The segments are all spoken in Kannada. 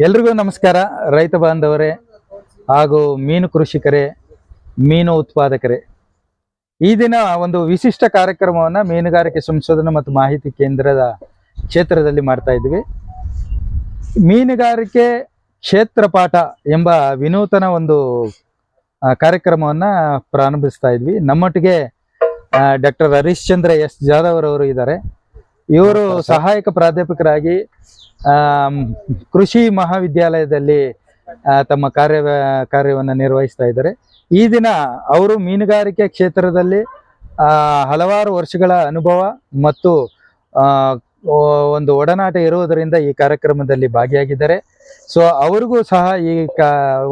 ಎಲ್ರಿಗೂ ನಮಸ್ಕಾರ. ರೈತ ಬಾಂಧವರೇ ಹಾಗೂ ಮೀನು ಕೃಷಿಕರೇ, ಮೀನು ಉತ್ಪಾದಕರೇ, ಈ ದಿನ ಒಂದು ವಿಶಿಷ್ಟ ಕಾರ್ಯಕ್ರಮವನ್ನು ಮೀನುಗಾರಿಕೆ ಸಂಶೋಧನಾ ಮತ್ತು ಮಾಹಿತಿ ಕೇಂದ್ರದ ಕ್ಷೇತ್ರದಲ್ಲಿ ಮಾಡ್ತಾ ಇದ್ವಿ. ಮೀನುಗಾರಿಕೆ ಕ್ಷೇತ್ರ ಪಾಠ ಎಂಬ ವಿನೂತನ ಒಂದು ಕಾರ್ಯಕ್ರಮವನ್ನು ಪ್ರಾರಂಭಿಸ್ತಾ ಇದ್ವಿ. ನಮ್ಮೊಟ್ಟಿಗೆ ಡಾಕ್ಟರ್ ಹರಿಶ್ಚಂದ್ರ ಎಸ್ ಜಾಧವ್ ಅವರು ಇದ್ದಾರೆ. ಇವರು ಸಹಾಯಕ ಪ್ರಾಧ್ಯಾಪಕರಾಗಿ ಕೃಷಿ ಮಹಾವಿದ್ಯಾಲಯದಲ್ಲಿ ತಮ್ಮ ಕಾರ್ಯವನ್ನು ನಿರ್ವಹಿಸ್ತಾ ಇದ್ದಾರೆ. ಈ ದಿನ ಅವರು ಮೀನುಗಾರಿಕೆ ಕ್ಷೇತ್ರದಲ್ಲಿ ಹಲವಾರು ವರ್ಷಗಳ ಅನುಭವ ಮತ್ತು ಒಂದು ಒಡನಾಟ ಇರುವುದರಿಂದ ಈ ಕಾರ್ಯಕ್ರಮದಲ್ಲಿ ಭಾಗಿಯಾಗಿದ್ದಾರೆ. ಸೊ ಅವರಿಗೂ ಸಹ ಈ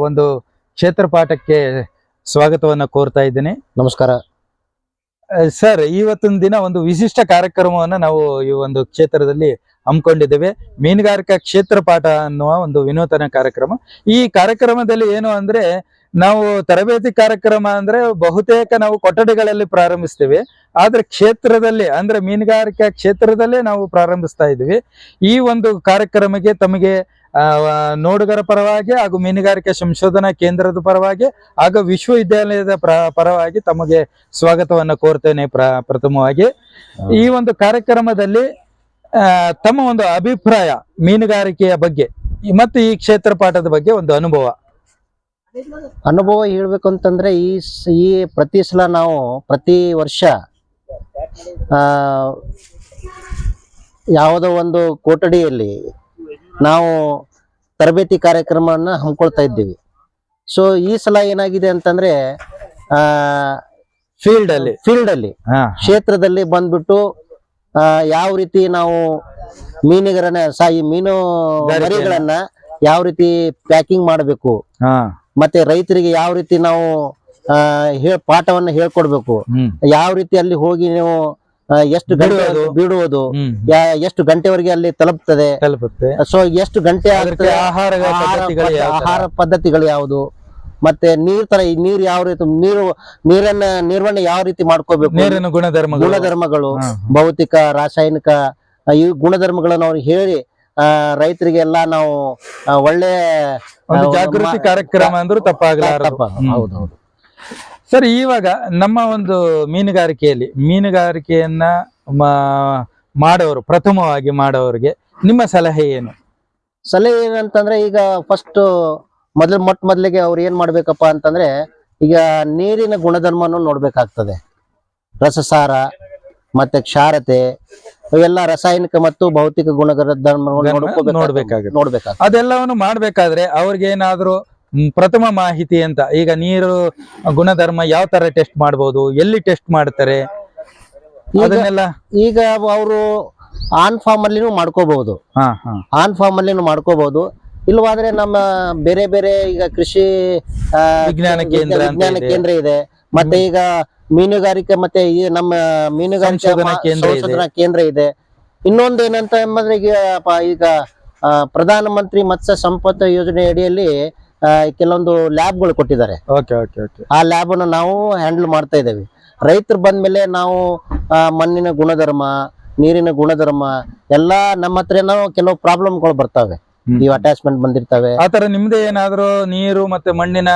ಒಂದು ಕ್ಷೇತ್ರ ಪಾಠಕ್ಕೆ ಸ್ವಾಗತವನ್ನು ಕೋರ್ತಾ ಇದ್ದೇನೆ. ನಮಸ್ಕಾರ ಸರ್. ಇವತ್ತಿನ ದಿನ ಒಂದು ವಿಶಿಷ್ಟ ಕಾರ್ಯಕ್ರಮವನ್ನು ನಾವು ಈ ಒಂದು ಕ್ಷೇತ್ರದಲ್ಲಿ ಹಮ್ಮಿಕೊಂಡಿದ್ದೇವೆ. ಮೀನುಗಾರಿಕಾ ಕ್ಷೇತ್ರ ಪಾಠ ಅನ್ನುವ ಒಂದು ವಿನೂತನ ಕಾರ್ಯಕ್ರಮ. ಈ ಕಾರ್ಯಕ್ರಮದಲ್ಲಿ ಏನು ಅಂದ್ರೆ, ನಾವು ತರಬೇತಿ ಕಾರ್ಯಕ್ರಮ ಅಂದ್ರೆ ಬಹುತೇಕ ನಾವು ಕೊಠಡಿಗಳಲ್ಲಿ ಪ್ರಾರಂಭಿಸ್ತೇವೆ, ಆದ್ರೆ ಕ್ಷೇತ್ರದಲ್ಲಿ ಅಂದ್ರೆ ಮೀನುಗಾರಿಕಾ ಕ್ಷೇತ್ರದಲ್ಲೇ ನಾವು ಪ್ರಾರಂಭಿಸ್ತಾ ಇದ್ದೀವಿ. ಈ ಒಂದು ಕಾರ್ಯಕ್ರಮಕ್ಕೆ ತಮಗೆ ನೋಡುಗರ ಪರವಾಗಿ ಹಾಗೂ ಮೀನುಗಾರಿಕೆ ಸಂಶೋಧನಾ ಕೇಂದ್ರದ ಪರವಾಗಿ ಹಾಗೂ ವಿಶ್ವವಿದ್ಯಾಲಯದ ಪರವಾಗಿ ತಮಗೆ ಸ್ವಾಗತವನ್ನು ಕೋರ್ತೇನೆ. ಪ್ರಥಮವಾಗಿ ಈ ಒಂದು ಕಾರ್ಯಕ್ರಮದಲ್ಲಿ ತಮ್ಮ ಒಂದು ಅಭಿಪ್ರಾಯ ಮೀನುಗಾರಿಕೆಯ ಬಗ್ಗೆ ಮತ್ತು ಈ ಕ್ಷೇತ್ರ ಪಾಠದ ಬಗ್ಗೆ ಒಂದು ಅನುಭವ ಹೇಳ್ಬೇಕು ಅಂತಂದ್ರೆ, ಈ ಪ್ರತಿ ಸಲ ನಾವು ಪ್ರತಿ ವರ್ಷ ಯಾವುದೋ ಒಂದು ಕೊಠಡಿಯಲ್ಲಿ ನಾವು ತರಬೇತಿ ಕಾರ್ಯಕ್ರಮವನ್ನು ಹಮ್ಮಿಕೊಳ್ತಾ ಇದ್ದೀವಿ. ಸೊ ಈ ಸಲ ಏನಾಗಿದೆ ಅಂತಂದ್ರೆ, ಫೀಲ್ಡ್ ಅಲ್ಲಿ ಕ್ಷೇತ್ರದಲ್ಲಿ ಬಂದ್ಬಿಟ್ಟು ಯಾವ ರೀತಿ ನಾವು ಮೀನು ಮರಿಗಳನ್ನ ಯಾವ ರೀತಿ ಪ್ಯಾಕಿಂಗ್ ಮಾಡಬೇಕು, ಮತ್ತೆ ರೈತರಿಗೆ ಯಾವ ರೀತಿ ನಾವು ಪಾಠವನ್ನ ಹೇಳ್ಕೊಡ್ಬೇಕು, ಯಾವ ರೀತಿ ಅಲ್ಲಿ ಹೋಗಿ ನೀವು ಎಷ್ಟು ಗಂಟೆ ಬಿಡುವುದು, ಎಷ್ಟು ಗಂಟೆವರೆಗೆ ಅಲ್ಲಿ ತಲುಪ್ತದೆ, ಸೊ ಎಷ್ಟು ಗಂಟೆ ಆಗುತ್ತೆ, ಆಹಾರ ಪದ್ಧತಿಗಳು ಯಾವುದು, ಮತ್ತೆ ನೀರು ಯಾವ ರೀತಿ ನೀರನ್ನ ನಿರ್ವಹಣೆ ಯಾವ ರೀತಿ ಮಾಡ್ಕೋಬೇಕು, ನೀರಿನ ಗುಣಧರ್ಮಗಳು, ಭೌತಿಕ ರಾಸಾಯನಿಕ ಈ ಗುಣಧರ್ಮಗಳನ್ನು ಅವ್ರಿಗೆ ಹೇಳಿ ರೈತರಿಗೆ ಎಲ್ಲ ನಾವು ಒಳ್ಳೆ ಜಾಗೃತಿ ಕಾರ್ಯಕ್ರಮ ಅಂದ್ರೂ ಹೌದೌದು ಸರ್. ಇವಾಗ ನಮ್ಮ ಒಂದು ಮೀನುಗಾರಿಕೆಯನ್ನ ಪ್ರಥಮವಾಗಿ ಮಾಡೋರಿಗೆ ನಿಮ್ಮ ಸಲಹೆ ಏನು? ಸಲಹೆ ಏನಂತಂದ್ರೆ, ಈಗ ಫಸ್ಟ್ ಮೊದಲಿಗೆ ಅವ್ರು ಏನ್ ಮಾಡ್ಬೇಕಪ್ಪ ಅಂತಂದ್ರೆ, ಈಗ ನೀರಿನ ಗುಣಧರ್ಮವನ್ನು ನೋಡ್ಬೇಕಾಗ್ತದೆ. ರಸಸಾರ ಮತ್ತೆ ಕ್ಷಾರತೆ ಇವೆಲ್ಲ ರಾಸಾಯನಿಕ ಮತ್ತು ಭೌತಿಕ ನೋಡ್ಬೇಕಾಗುತ್ತೆ. ಅದೆಲ್ಲವನ್ನು ಮಾಡ್ಬೇಕಾದ್ರೆ ಅವ್ರಿಗೆ ಏನಾದ್ರು ಪ್ರಥಮ ಮಾಹಿತಿ ಅಂತ, ಈಗ ನೀರು ಗುಣಧರ್ಮ ಯಾವ ತರ ಟೆಸ್ಟ್ ಮಾಡ್ಬೋದು, ಎಲ್ಲಿ ಟೆಸ್ಟ್ ಮಾಡ್ತಾರೆ, ಅದನ್ನೆಲ್ಲ ಈಗ ಅವರು ಆನ್ ಫಾರ್ಮ್ ಅಲ್ಲಿನೂ ಮಾಡ್ಕೋಬಹುದು. ಇಲ್ವಾದ್ರೆ ನಮ್ಮ ಬೇರೆ ಈಗ ಕೃಷಿ ವಿಜ್ಞಾನ ಕೇಂದ್ರ ಇದೆ, ಮತ್ತೆ ಈಗ ಮೀನುಗಾರಿಕೆ ಮತ್ತೆ ನಮ್ಮ ಮೀನುಗಾರಿಕೆ ಸಂಶೋಧನಾ ಕೇಂದ್ರ ಇದೆ. ಇನ್ನೊಂದು ಏನಂತ ಎಂಬಂದ್ರೆ, ಈಗ ಪ್ರಧಾನ ಮಂತ್ರಿ ಮತ್ಸ್ಯ ಸಂಪದ ಯೋಜನೆ ಅಡಿಯಲ್ಲಿ ಕೆಲವೊಂದು ಲ್ಯಾಬ್ಗಳು ಕೊಟ್ಟಿದ್ದಾರೆ. ಆ ಲ್ಯಾಬ್ ಅನ್ನು ನಾವು ಹ್ಯಾಂಡಲ್ ಮಾಡ್ತಾ ಇದ್ದೇವೆ. ರೈತರು ಬಂದ್ಮೇಲೆ ನಾವು ಮಣ್ಣಿನ ಗುಣಧರ್ಮ, ನೀರಿನ ಗುಣಧರ್ಮ ಎಲ್ಲಾ ನಮ್ಮ ಹತ್ರ ಕೆಲವು ಪ್ರಾಬ್ಲಮ್ಗಳು ಬರ್ತವೆ, ಇವು ಅಟ್ಯಾಚ್ಮೆಂಟ್ ಬಂದಿರ್ತವೆ. ಆತರ ನಿಮ್ದೇ ಏನಾದ್ರು ನೀರು ಮತ್ತೆ ಮಣ್ಣಿನ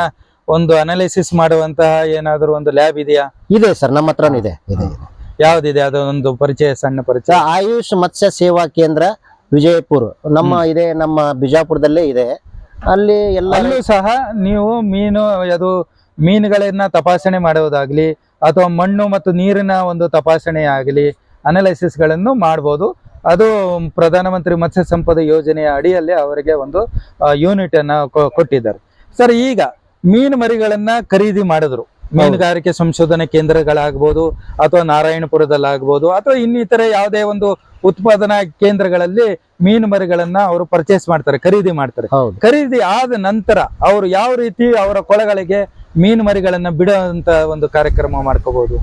ಒಂದು ಅನಾಲಿಸಿಸ್ ಮಾಡುವಂತಹ ಏನಾದ್ರು ಒಂದು ಲ್ಯಾಬ್ ಇದೆಯಾ? ಇದೆ ಸರ್, ನಮ್ಮ ಹತ್ರನೂ ಇದೆ. ಯಾವ್ದಿದೆ ಅದೊಂದು ಸಣ್ಣ ಪರಿಚಯ? ಆಯುಷ್ ಮತ್ಸ್ಯ ಸೇವಾ ಕೇಂದ್ರ ವಿಜಯಪುರ ನಮ್ಮ ಬಿಜಾಪುರದಲ್ಲೇ ಇದೆ. ಅಲ್ಲೂ ಸಹ ನೀವು ಮೀನುಗಳನ್ನ ತಪಾಸಣೆ ಮಾಡುವುದಾಗ್ಲಿ ಅಥವಾ ಮಣ್ಣು ಮತ್ತು ನೀರಿನ ಒಂದು ತಪಾಸಣೆ ಆಗಲಿ ಅನಾಲಿಸಿಸ್ ಗಳನ್ನು ಮಾಡಬಹುದು. ಅದು ಪ್ರಧಾನಮಂತ್ರಿ ಮತ್ಸ್ಯ ಸಂಪದ ಯೋಜನೆಯ ಅಡಿಯಲ್ಲಿ ಅವರಿಗೆ ಒಂದು ಯೂನಿಟ್ ಅನ್ನ ಕೊಟ್ಟಿದ್ದಾರೆ. ಸರ್, ಈಗ ಮೀನು ಮರಿಗಳನ್ನ ಖರೀದಿ ಮಾಡಿದ್ರು ಮೀನುಗಾರಿಕೆ ಸಂಶೋಧನಾ ಕೇಂದ್ರಗಳಾಗ್ಬೋದು ಅಥವಾ ನಾರಾಯಣಪುರದಲ್ಲಾಗ್ಬೋದು ಅಥವಾ ಇನ್ನಿತರೆ ಯಾವುದೇ ಒಂದು ಉತ್ಪಾದನಾ ಕೇಂದ್ರಗಳಲ್ಲಿ ಮೀನು ಮರಿಗಳನ್ನ ಅವರು ಪರ್ಚೇಸ್ ಮಾಡ್ತಾರೆ, ಖರೀದಿ ಮಾಡ್ತಾರೆ. ಖರೀದಿ ಆದ ನಂತರ ಅವರು ಯಾವ ರೀತಿ ಅವರ ಕೊಳಗಳಿಗೆ ಮೀನು ಮರಿಗಳನ್ನ ಬಿಡುವಂತ ಒಂದು ಕಾರ್ಯಕ್ರಮ ಮಾಡ್ಕೋಬಹುದು?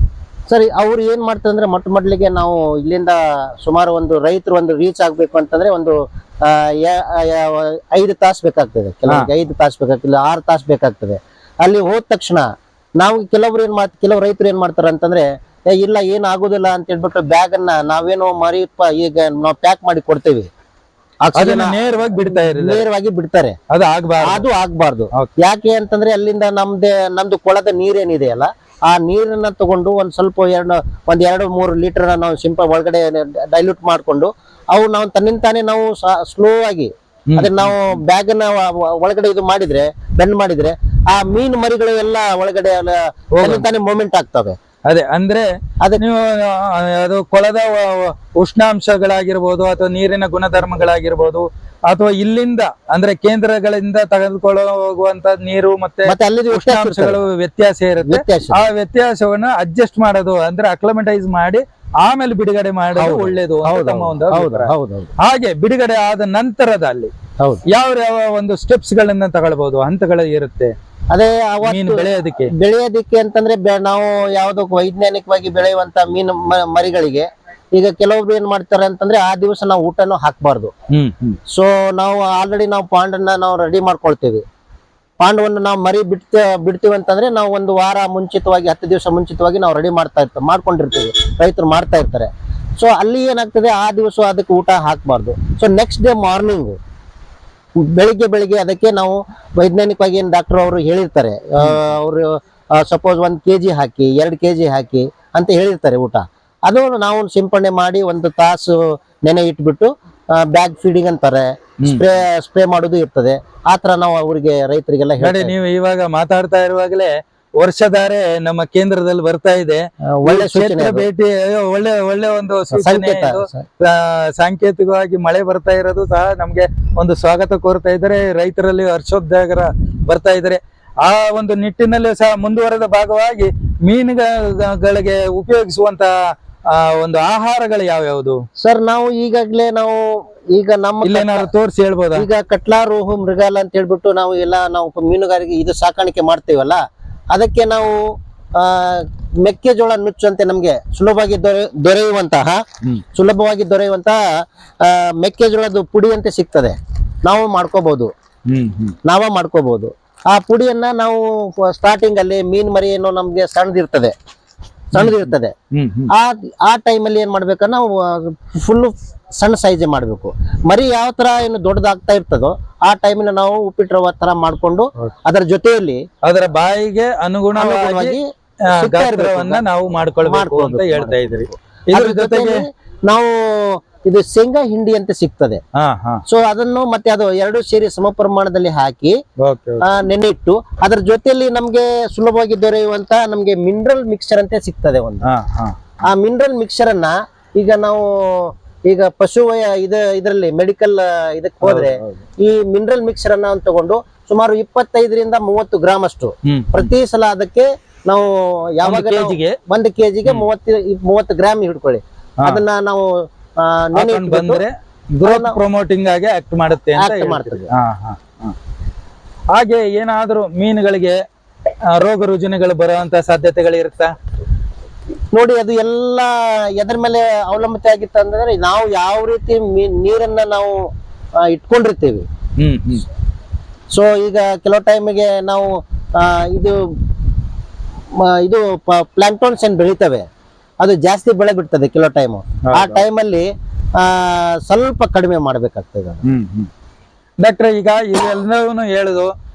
ಸರಿ, ಅವ್ರು ಏನ್ ಮಾಡ್ತಾರೆ ಅಂದ್ರೆ, ಮೊದಲಿಗೆ ನಾವು ಇಲ್ಲಿಂದ ಸುಮಾರು ರೈತರು ರೀಚ್ ಆಗ್ಬೇಕು ಅಂತಂದ್ರೆ 5 ತಾಸು ಬೇಕಾಗ್ತದೆ, ಕೆಲವರಿಗೆ 5 ತಾಸು ಬೇಕಾಗ್ತದೆ, 6 ತಾಸು ಬೇಕಾಗ್ತದೆ. ಅಲ್ಲಿ ಹೋದ ತಕ್ಷಣ ನಾವು ಕೆಲವು ರೈತರು ಏನ್ ಮಾಡ್ತಾರ ಅಂತಂದ್ರೆ, ಇಲ್ಲ ಏನ್ ಆಗುದಿಲ್ಲ ಅಂತ ಹೇಳ್ಬಿಟ್ಟು ಬ್ಯಾಗ್ ಅನ್ನ ನಾವೇನೋ ಈಗ ನಾವು ಪ್ಯಾಕ್ ಮಾಡಿ ಕೊಡ್ತೇವೆ. ಆಕ್ಸಿಜನ್ ಅದನ್ನ ನೇರವಾಗಿ ಬಿಡ್ತಾ ಇರೋದು, ನೇರವಾಗಿ ಬಿಡ್ತಾರೆ. ಅದು ಆಗ್ಬಾರ್ದು. ಅದು ಆಗ್ಬಾರ್ದು. Okay. ಯಾಕೆ ಅಂತಂದ್ರೆ ಅಲ್ಲಿಂದ ನಮ್ದು ಕೊಳದ ನೀರೇನಿದೆಯಲ್ಲ, ಆ ನೀರನ್ನ ತಗೊಂಡು ಒಂದ್ 2-3 ಲೀಟರ್ ನಾವು ಸಿಂಪಲ್ ಒಳಗಡೆ ಡೈಲ್ಯೂಟ್ ಮಾಡ್ಕೊಂಡು ಅವು ನಾವು ತನ್ನಿಂತಾನೆ ನಾವು ಸ್ಲೋ ಆಗಿ ಅದನ್ನ ನಾವು ಬ್ಯಾಗ್ ನ ಒಳಗಡೆ ಇದು ಮಾಡಿದ್ರೆ ಬೆಂಡ್ ಮಾಡಿದ್ರೆ ಆ ಮೀನು ಮರಿಗಳು ಎಲ್ಲ ಒಳಗಡೆ ತನ್ನಿಂತಾನೆ ಮೂವ್ಮೆಂಟ್ ಆಗ್ತವೆ. ಅದೇ ಅಂದ್ರೆ ನೀವು ಅದು ಕೊಳದ ಉಷ್ಣಾಂಶಗಳಾಗಿರ್ಬೋದು ಅಥವಾ ನೀರಿನ ಗುಣಧರ್ಮಗಳಾಗಿರ್ಬೋದು ಅಥವಾ ಇಲ್ಲಿಂದ ಅಂದ್ರೆ ಕೇಂದ್ರಗಳಿಂದ ತೆಗೆದುಕೊಳ್ಳೋ ಹೋಗುವಂತ ನೀರು ಮತ್ತೆ ಅಲ್ಲಿ ಉಷ್ಣಾಂಶಗಳು ವ್ಯತ್ಯಾಸ ಇರುತ್ತೆ. ಆ ವ್ಯತ್ಯಾಸವನ್ನ ಅಡ್ಜಸ್ಟ್ ಮಾಡೋದು ಅಂದ್ರೆ ಅಕ್ಲಮಟೈಸ್ ಮಾಡಿ ಆಮೇಲೆ ಬಿಡುಗಡೆ ಮಾಡೋದು ಒಳ್ಳೇದು ಅಂತ ತಮ್ಮ ಒಂದು ಅಭಿಪ್ರಾಯ. ಹಾಗೆ ಬಿಡುಗಡೆ ಆದ ನಂತರದಲ್ಲಿ ಯಾವ ಯಾವ ಒಂದು ಸ್ಟೆಪ್ಸ್ ಗಳನ್ನ ತಗೊಳ್ಬಹುದು, ಹಂತಗಳು ಇರುತ್ತೆ ಅದೇ ಮೀನು ಬೆಳೆಯೋದಿಕ್ಕೆ ಅಂತಂದ್ರೆ ನಾವು ಯಾವ್ದು ವೈಜ್ಞಾನಿಕವಾಗಿ ಬೆಳೆಯುವಂತ ಮೀನು ಮರಿಗಳಿಗೆ ಈಗ ಕೆಲವೊಬ್ರು ಏನ್ ಮಾಡ್ತಾರೆ ಅಂತಂದ್ರೆ ಆ ದಿವಸ ನಾವು ಊಟನೂ ಹಾಕ್ಬಾರ್ದು. ಸೊ ನಾವು ಆಲ್ರೆಡಿ ನಾವು ಪಾಂಡನ್ನ ನಾವು ರೆಡಿ ಮಾಡ್ಕೊಳ್ತೇವೆ. ಪಾಂಡವನ್ನು ನಾವು ಮರಿ ಬಿಡ್ತೀವಿ ಅಂತಂದ್ರೆ ನಾವು ಒಂದು ವಾರ ಮುಂಚಿತವಾಗಿ 10 ದಿವಸ ಮುಂಚಿತವಾಗಿ ನಾವು ರೆಡಿ ಮಾಡ್ಕೊಂಡಿರ್ತೀವಿ, ರೈತರು ಮಾಡ್ತಾ ಇರ್ತಾರೆ. ಸೊ ಅಲ್ಲಿ ಏನಾಗ್ತದೆ, ಆ ದಿವಸ ಅದಕ್ಕೆ ಊಟ ಹಾಕ್ಬಾರ್ದು. ಸೊ ನೆಕ್ಸ್ಟ್ ಡೇ ಮಾರ್ನಿಂಗ್ ಬೆಳಿಗ್ಗೆ ಅದಕ್ಕೆ ನಾವು ವೈಜ್ಞಾನಿಕವಾಗಿ ಏನ್ ಡಾಕ್ಟರ್ ಅವರು ಹೇಳಿರ್ತಾರೆ, ಅವರು ಸಪೋಸ್ 1 kg ಹಾಕಿ 2 kg ಹಾಕಿ ಅಂತ ಹೇಳಿರ್ತಾರೆ ಊಟ. ಅದು ನಾವು ಸಿಂಪಡಣೆ ಮಾಡಿ 1 ತಾಸು ನೆನೆ ಇಟ್ಬಿಟ್ಟು ಬ್ಯಾಗ್ ಫೀಡಿಂಗ್ ಅಂತಾರೆ, ಸ್ಪ್ರೇ ಮಾಡೋದು ಇರ್ತದೆ. ಆತರ ನಾವು ಅವರಿಗೆ ರೈತರಿಗೆಲ್ಲ ಹೇಳಿ. ನೀವು ಇವಾಗ ಮಾತಾಡ್ತಾ ಇರುವಾಗಲೇ ವರ್ಷಧಾರೆ ನಮ್ಮ ಕೇಂದ್ರದಲ್ಲಿ ಬರ್ತಾ ಇದೆ. ಒಳ್ಳೆ ಭೇಟಿ ಒಳ್ಳೆ ಒಂದು ಸಾಂಕೇತಿಕವಾಗಿ ಮಳೆ ಬರ್ತಾ ಇರೋದು ಸಹ ನಮ್ಗೆ ಒಂದು ಸ್ವಾಗತ ಕೋರ್ತಾ ಇದ್ದಾರೆ. ರೈತರಲ್ಲಿ ಹರ್ಷೋದ್ಗಾರ ಬರ್ತಾ ಇದ್ದಾರೆ. ಆ ಒಂದು ನಿಟ್ಟಿನಲ್ಲಿ ಸಹ ಮುಂದುವರೆದ ಭಾಗವಾಗಿ ಮೀನುಗಳಿಗೆ ಉಪಯೋಗಿಸುವಂತ ಒಂದು ಆಹಾರಗಳು ಯಾವ್ಯಾವುದು ಸರ್? ನಾವು ಈಗಾಗ್ಲೇ ನಾವು ಈಗ ನಮ್ಮ ತೋರಿಸಿ ಹೇಳ್ಬೋದಾ? ಈಗ ಕಟ್ಲಾ, ರೋಹು, ಮೃಗಾಲ ಅಂತ ಹೇಳ್ಬಿಟ್ಟು ನಾವು ಮೀನುಗಾರಿಕೆ ಇದು ಸಾಕಾಣಿಕೆ ಮಾಡ್ತೀವಲ್ಲ, ಅದಕ್ಕೆ ನಾವು ಮೆಕ್ಕೆಜೋಳ ನುಚ್ಚು ಅಂತ ನಮ್ಗೆ ಸುಲಭವಾಗಿ ದೊರೆಯುವಂತಹ ಮೆಕ್ಕೆಜೋಳದ ಪುಡಿ ಅಂತ ಸಿಗ್ತದೆ. ನಾವು ಮಾಡ್ಕೋಬಹುದು. ಆ ಪುಡಿಯನ್ನ ನಾವು ಸ್ಟಾರ್ಟಿಂಗ್ ಅಲ್ಲಿ ಮೀನ್ ಮರಿ ಏನೋ ನಮ್ಗೆ ಸಣ್ಣದಿರ್ತದೆ. ಆ ಟೈಮಲ್ಲಿ ಏನ್ ಮಾಡ್ಬೇಕಂದ್ರೆ ನಾವು ಫುಲ್ ಸಣ್ಣ ಸೈಜ್ ಮಾಡ್ಬೇಕು. ಮರಿ ಯಾವ ತರ ಏನು ದೊಡ್ಡದಾಗ್ತಾ ಇರ್ತದೋ ಆ ಟೈಮಿನ ನಾವು ಉಪ್ಪಿಟ್ಟು ರವ ತರ ಮಾಡ್ಕೊಂಡು ಅದರ ಜೊತೆಯಲ್ಲಿ ಅದರ ಬಾಯಿಗೆ ಅನುಗುಣವಾಗಿ ನಾವು ಮಾಡ್ಕೊಳ್ಬೇಕು ಅಂತ ಹೇಳ್ತಾ ಇದ್ರಿ. ಇದ್ರ ಜೊತೆಗೆ ನಾವು ಇದು ಶೇಂಗಾ ಹಿಂಡಿ ಅಂತ ಸಿಗ್ತದೆ. ಸೊ ಅದನ್ನು ಮತ್ತೆ ಅದು 2 ಸೇರಿ ಸಮ ಪ್ರಮಾಣದಲ್ಲಿ ಹಾಕಿ ನೆನೆ ಇಟ್ಟು ಅದರ ಜೊತೆಯಲ್ಲಿ ನಮ್ಗೆ ಸುಲಭವಾಗಿ ದೊರೆಯುವಂತ ನಮ್ಗೆ ಮಿನರಲ್ ಮಿಕ್ಸ್ಚರ್ ಅಂತ ಸಿಗ್ತದೆ ಒಂದು. ಆ ಮಿನರಲ್ ಮಿಕ್ಸ್ಚರ್ ಅನ್ನ ಈಗ ಪಶುವಯ ಇದರಲ್ಲಿ ಮೆಡಿಕಲ್ ಇದಕ್ಕೆ ಹೋದ್ರೆ ಈ ಮಿನರಲ್ ಮಿಕ್ಸ್ಚರ್ ಅನ್ನ ತಗೊಂಡು ಸುಮಾರು 25 ರಿಂದ 30 ಗ್ರಾಮ್ ಅಷ್ಟು ಪ್ರತಿ ಸಲ ಅದಕ್ಕೆ ನಾವು ಯಾವಾಗ 1 kgಗೆ 30 ಗ್ರಾಮ್ ಹಿಡ್ಕೊಳ್ಳಿ. ಅದನ್ನ ನಾವು ಬಂದ್ರೆ ಗ್ರೋತ್ ಪ್ರಮೋಟಿಂಗ್ ಆಗಿ ಆಕ್ಟ್ ಮಾಡುತ್ತೆ ಅಂತ ಮಾಡ್ತದೆ. ಹಾಗೆ ಏನಾದ್ರೂ ಮೀನುಗಳಿಗೆ ರೋಗ ರುಜಿನಗಳು ಬರುವಂತ ಸಾಧ್ಯತೆಗಳು ಇರುತ್ತಾ? ನೋಡಿ, ಅದು ಎಲ್ಲ ಎದ್ರ ಮೇಲೆ ಅವಲಂಬಿತ ಆಗಿತ್ತು ಅಂದ್ರೆ ನಾವು ಯಾವ ರೀತಿ ನೀರನ್ನ ನಾವು ಇಟ್ಕೊಂಡಿರ್ತೀವಿ. ಸೊ ಈಗ ಕೆಲವು ಟೈಮಿಗೆ ನಾವು ಇದು ಪ್ಲಾಂಕ್ಟೋನ್ಸ್ ಏನ್ ಬೆಳಿತವೆ ಅದು ಜಾಸ್ತಿ ಬೆಳೆ ಬಿಡ್ತದೆ ಕೆಲವು ಟೈಮು. ಆ ಟೈಮಲ್ಲಿ ಸ್ವಲ್ಪ ಕಡಿಮೆ ಮಾಡ್ಬೇಕಾಗ್ತದೆ. ಡಾಕ್ಟ್ರೆ, ಈಗ ಇವೆಲ್ಲವೂ ಹೇಳುದು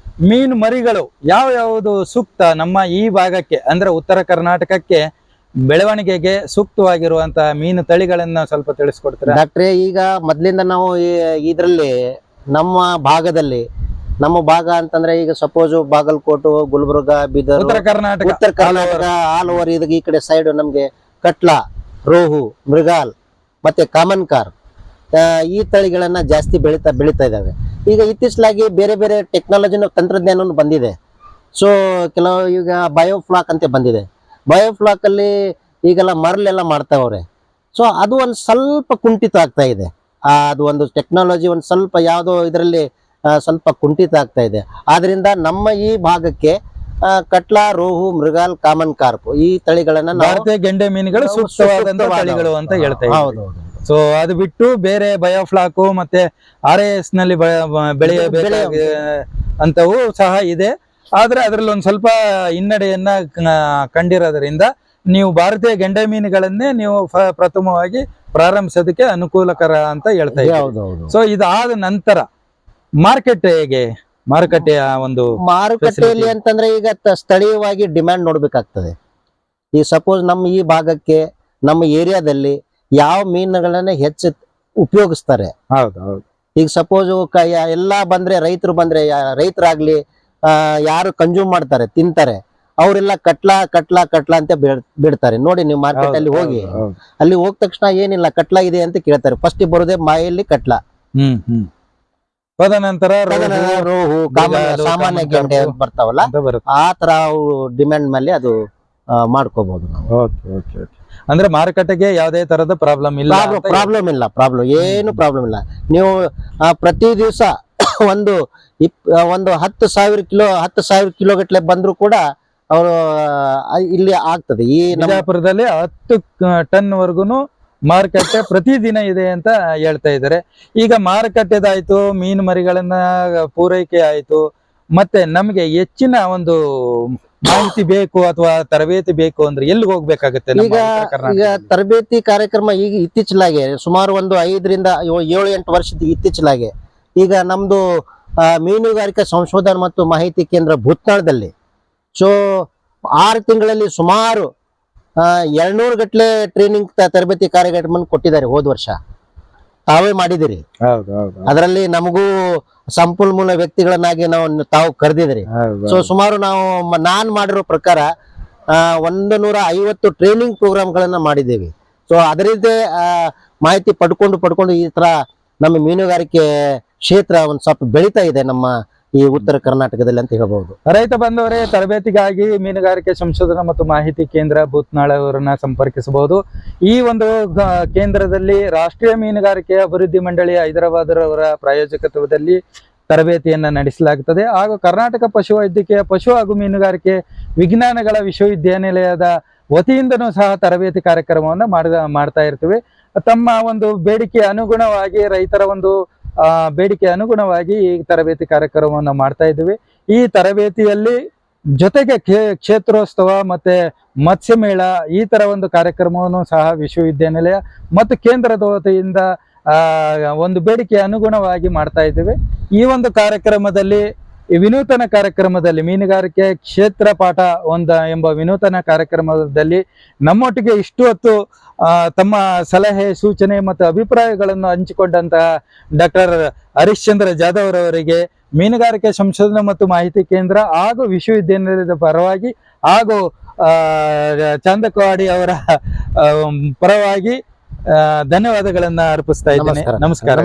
ಮೀನು ಮರಿಗಳು ಯಾವ್ಯಾವುದು ಸೂಕ್ತ ನಮ್ಮ ಈ ಭಾಗಕ್ಕೆ ಅಂದ್ರೆ ಉತ್ತರ ಕರ್ನಾಟಕಕ್ಕೆ ಬೆಳವಣಿಗೆಗೆ ಸೂಕ್ತವಾಗಿರುವಂತಹ ಮೀನು ತಳಿಗಳನ್ನ ಸ್ವಲ್ಪ ತಿಳಿಸ್ಕೊಡ್ತಾರೆ ಡಾಕ್ಟ್ರೆ? ಈಗ ಮೊದ್ಲಿಂದ ನಾವು ಇದ್ರಲ್ಲಿ ನಮ್ಮ ಭಾಗ ಅಂತಂದ್ರೆ ಈಗ ಸಪೋಸ್ ಬಾಗಲಕೋಟು, ಗುಲ್ಬರ್ಗ, ಬೀದರ್, ಉತ್ತರ ಕರ್ನಾಟಕ ಆಲ್ ಓವರ್ ಈ ಕಡೆ ಸೈಡ್ ನಮ್ಗೆ ಕಟ್ಲಾ, ರೋಹು, ಮೃಗಾಲ್ ಮತ್ತೆ ಕಾಮನ್ ಕಾರ್ ಈ ತಳಿಗಳನ್ನ ಜಾಸ್ತಿ ಬೆಳೀತಾ ಇದಾವೆ. ಈಗ ಇತ್ತೀಚಲಾಗಿ ಬೇರೆ ಬೇರೆ ಟೆಕ್ನಾಲಜಿನ ತಂತ್ರಜ್ಞಾನ ಬಂದಿದೆ. ಸೊ ಈಗ ಬಯೋಫ್ಲಾಕ್ ಅಂತ ಬಂದಿದೆ. ಬಯೋಫ್ಲಾಕ್ ಅಲ್ಲಿ ಈಗೆಲ್ಲ ಮರಳೆಲ್ಲ ಮಾಡ್ತಾವ್ರೆ. ಸೊ ಅದು ಒಂದು ಸ್ವಲ್ಪ ಕುಂಠಿತ ಆಗ್ತಾ ಇದೆ. ಅದು ಒಂದು ಟೆಕ್ನಾಲಜಿ ಒಂದು ಸ್ವಲ್ಪ ಯಾವುದೋ ಇದರಲ್ಲಿ ಸ್ವಲ್ಪ ಕುಂಠಿತ ಆಗ್ತಾ ಇದೆ. ಆದ್ರಿಂದ ನಮ್ಮ ಈ ಭಾಗಕ್ಕೆ ಕಟ್ಲಾ, ರೋಹು, ಮೃಗಾಲ್, ಕಾಮನ್ ಕಾರ್ಪ್ ಈ ತಳಿಗಳನ್ನ ಭಾರತೀಯ ಗೆಂಡೆ ಮೀನುಗಳು ಸೂಕ್ತವಾದಂತ ತಳಿಗಳು ಅಂತ ಹೇಳ್ತಾ ಇದ್ದೀವಿ. ಸೊ ಅದು ಬಿಟ್ಟು ಬೇರೆ ಬಯೋಫ್ಲಾಕ್ ಮತ್ತೆ RIS ನಲ್ಲಿ ಬೆಳೆಯಬೇಕಾಗಿ ಅಂತವು ಸಹ ಇದೆ. ಆದ್ರೆ ಅದ್ರಲ್ಲಿ ಒಂದ್ ಸ್ವಲ್ಪ ಹಿನ್ನಡೆಯನ್ನ ಕಂಡಿರೋದ್ರಿಂದ ನೀವು ಭಾರತೀಯ ಗೆಂಡೆ ಮೀನುಗಳನ್ನೇ ನೀವು ಪ್ರಥಮವಾಗಿ ಪ್ರಾರಂಭಿಸೋದಕ್ಕೆ ಅನುಕೂಲಕರ ಅಂತ ಹೇಳ್ತಾ ಇದ್ದೀವಿ. ಹೌದೌದು. ಸೊ ಇದಾದ ನಂತರ ಮಾರ್ಕೆಟ್ ಹೇಗೆ, ಮಾರುಕಟ್ಟೆಯ ಒಂದು ಮಾರುಕಟ್ಟೆಯಲ್ಲಿ ಅಂತಂದ್ರೆ ಈಗ ಸ್ಥಳೀಯವಾಗಿ ಡಿಮ್ಯಾಂಡ್ ನೋಡ್ಬೇಕಾಗ್ತದೆ. ಈ ಸಪೋಸ್ ನಮ್ಮ ಈ ಭಾಗಕ್ಕೆ ನಮ್ಮ ಏರಿಯಾದಲ್ಲಿ ಯಾವ ಮೀನುಗಳನ್ನ ಹೆಚ್ಚು ಉಪಯೋಗಿಸ್ತಾರೆ. ಹೌದು ಹೌದು. ಈಗ ಸಪೋಸ್ ಎಲ್ಲಾ ಬಂದ್ರೆ ರೈತರು ಬಂದ್ರೆ ರೈತರಾಗ್ಲಿ ಯಾರು ಕನ್ಸ್ಯೂಮ್ ಮಾಡ್ತಾರೆ ತಿಂತಾರೆ ಅವರೆಲ್ಲ ಕಟ್ಲಾ ಅಂತ ಬಿಡ್ತಾರೆ. ನೋಡಿ ನೀವು ಮಾರ್ಕೆಟ್ ಅಲ್ಲಿ ಹೋಗಿ, ಅಲ್ಲಿ ಹೋದ ತಕ್ಷಣ ಏನಿಲ್ಲ ಕಟ್ಲಾ ಇದೆ ಅಂತ ಕೇಳ್ತಾರೆ. ಫಸ್ಟ್ ಬರೋದೇ ಮಾಯಲ್ಲಿ ಕಟ್ಲಾ. ತದನಂತರ ರೋಹು, ಸಾಮಾನ್ಯ ಗೆಂಡೆ ಬರ್ತಾವಲ್ಲ, ಆ ತರ ಡಿಮ್ಯಾಂಡ್ ಮೇಲೆ ಅದು ಮಾಡ್ಕೋಬಹುದು ನಾವು. ಅಂದ್ರೆ ಮಾರುಕಟ್ಟೆಗೆ ಯಾವುದೇ ತರದ ಪ್ರಾಬ್ಲಮ್ ಇಲ್ಲ. ಏನು ಪ್ರಾಬ್ಲಮ್ ಇಲ್ಲ. ನೀವು ಪ್ರತಿ ದಿವಸ ಒಂದು 10,000 ಕಿಲೋ ಗಟ್ಲೆ ಬಂದ್ರು ಕೂಡ ಅವರು ಇಲ್ಲಿ ಆಗ್ತದೆ. ಈ ಬಿಜಾಪುರದಲ್ಲಿ 10 ಟನ್ ವರ್ಗುನು ಮಾರುಕಟ್ಟೆ ಪ್ರತಿದಿನ ಇದೆ ಅಂತ ಹೇಳ್ತಾ ಇದ್ದಾರೆ. ಈಗ ಮಾರುಕಟ್ಟೆದಾಯ್ತು, ಮೀನು ಮರಿಗಳನ್ನ ಪೂರೈಕೆ ಆಯ್ತು, ಮತ್ತೆ ನಮ್ಗೆ ಹೆಚ್ಚಿನ ಒಂದು ಮಾಹಿತಿ ಬೇಕು ಅಥವಾ ತರಬೇತಿ ಬೇಕು ಅಂದ್ರೆ ಎಲ್ಲಿ ಹೋಗ್ಬೇಕಾಗತ್ತೆ? ಈಗ ತರಬೇತಿ ಕಾರ್ಯಕ್ರಮ ಈಗ ಇತ್ತೀಚಲಾಗೆ ಸುಮಾರು ಒಂದು 5 ರಿಂದ 7-8 ವರ್ಷದ ಇತ್ತೀಚಲಾಗೆ ಈಗ ನಮ್ದು ಮೀನುಗಾರಿಕಾ ಸಂಶೋಧನಾ ಮತ್ತು ಮಾಹಿತಿ ಕೇಂದ್ರ ಭೂತ್ನಾಳದಲ್ಲಿ 6 ತಿಂಗಳಲ್ಲಿ ಸುಮಾರು 200 ಗಟ್ಲೆ ಟ್ರೈನಿಂಗ್ ತರಬೇತಿ ಕಾರ್ಯಕ್ರಮ ಕೊಟ್ಟಿದ್ದಾರೆ. ಹೋದ ವರ್ಷ ತಾವೇ ಮಾಡಿದಿರಿ. ಅದರಲ್ಲಿ ನಮಗೂ ಸಂಪನ್ಮೂಲ ವ್ಯಕ್ತಿಗಳನ್ನಾಗಿ ತಾವು ಕರೆದಿದ್ರಿ. ಸುಮಾರು ನಾನ್ ಮಾಡಿರೋ ಪ್ರಕಾರ 150 ಟ್ರೈನಿಂಗ್ ಪ್ರೋಗ್ರಾಮ್ಗಳನ್ನ ಮಾಡಿದ್ದೇವೆ. ಅದರಿಂದ ಮಾಹಿತಿ ಪಡ್ಕೊಂಡು ಈ ತರ ನಮ್ಮ ಮೀನುಗಾರಿಕೆ ಕ್ಷೇತ್ರ ಒಂದ್ ಸ್ವಲ್ಪ ಬೆಳೀತಾ ಇದೆ ನಮ್ಮ ಈ ಉತ್ತರ ಕರ್ನಾಟಕದಲ್ಲಿ ಅಂತ ಹೇಳ್ಬಹುದು. ರೈತ ಬಂದವರೇ, ತರಬೇತಿಗಾಗಿ ಮೀನುಗಾರಿಕೆ ಸಂಶೋಧನಾ ಮತ್ತು ಮಾಹಿತಿ ಕೇಂದ್ರ ಭೂತ್ನಾಳ ಅವರನ್ನ ಸಂಪರ್ಕಿಸಬಹುದು. ಈ ಒಂದು ಕೇಂದ್ರದಲ್ಲಿ ರಾಷ್ಟ್ರೀಯ ಮೀನುಗಾರಿಕೆ ಅಭಿವೃದ್ಧಿ ಮಂಡಳಿ ಹೈದರಾಬಾದ್ ಅವರ ಪ್ರಾಯೋಜಕತ್ವದಲ್ಲಿ ತರಬೇತಿಯನ್ನ ನಡೆಸಲಾಗುತ್ತದೆ. ಹಾಗೂ ಕರ್ನಾಟಕ ಪಶುವೈದ್ಯಕೀಯ ಪಶು ಹಾಗೂ ಮೀನುಗಾರಿಕೆ ವಿಜ್ಞಾನಗಳ ವಿಶ್ವವಿದ್ಯಾನಿಲಯದ ವತಿಯಿಂದನೂ ಸಹ ತರಬೇತಿ ಕಾರ್ಯಕ್ರಮವನ್ನು ಮಾಡ್ತಾ ಇರ್ತೀವಿ. ತಮ್ಮ ಒಂದು ಬೇಡಿಕೆ ಅನುಗುಣವಾಗಿ, ರೈತರ ಒಂದು ಬೇಡಿಕೆ ಅನುಗುಣವಾಗಿ ಈ ತರಬೇತಿ ಕಾರ್ಯಕ್ರಮವನ್ನು ಮಾಡ್ತಾ ಇದ್ದೀವಿ. ಈ ತರಬೇತಿಯಲ್ಲಿ ಜೊತೆಗೆ ಕ್ಷೇತ್ರೋತ್ಸವ ಮತ್ತೆ ಮತ್ಸ್ಯ ಮೇಳ ಈ ತರ ಒಂದು ಕಾರ್ಯಕ್ರಮವನ್ನು ಸಹ ವಿಶ್ವವಿದ್ಯಾನಿಲಯ ಮತ್ತು ಕೇಂದ್ರದ ವತಿಯಿಂದ ಒಂದು ಬೇಡಿಕೆ ಅನುಗುಣವಾಗಿ ಮಾಡ್ತಾ ಇದ್ದೀವಿ. ಈ ಒಂದು ಕಾರ್ಯಕ್ರಮದಲ್ಲಿ, ಈ ವಿನೂತನ ಕಾರ್ಯಕ್ರಮದಲ್ಲಿ, ಮೀನುಗಾರಿಕೆ ಕ್ಷೇತ್ರ ಪಾಠ ಎಂಬ ವಿನೂತನ ಕಾರ್ಯಕ್ರಮದಲ್ಲಿ ನಮ್ಮೊಟ್ಟಿಗೆ ಇಷ್ಟು ಹೊತ್ತು ತಮ್ಮ ಸಲಹೆ, ಸೂಚನೆ ಮತ್ತು ಅಭಿಪ್ರಾಯಗಳನ್ನು ಹಂಚಿಕೊಂಡಂತಹ ಡಾಕ್ಟರ್ ಹರಿಶ್ಚಂದ್ರ ಜಾಧವ್ ರವರಿಗೆ ಮೀನುಗಾರಿಕೆ ಸಂಶೋಧನಾ ಮತ್ತು ಮಾಹಿತಿ ಕೇಂದ್ರ ಹಾಗೂ ವಿಶ್ವವಿದ್ಯಾನಿಲಯದ ಪರವಾಗಿ ಹಾಗೂ ಚಾಂದಕವಾಡಿ ಅವರ ಪರವಾಗಿ ಧನ್ಯವಾದಗಳನ್ನ ಅರ್ಪಿಸ್ತಾ ಇದ್ದೇನೆ. ನಮಸ್ಕಾರ.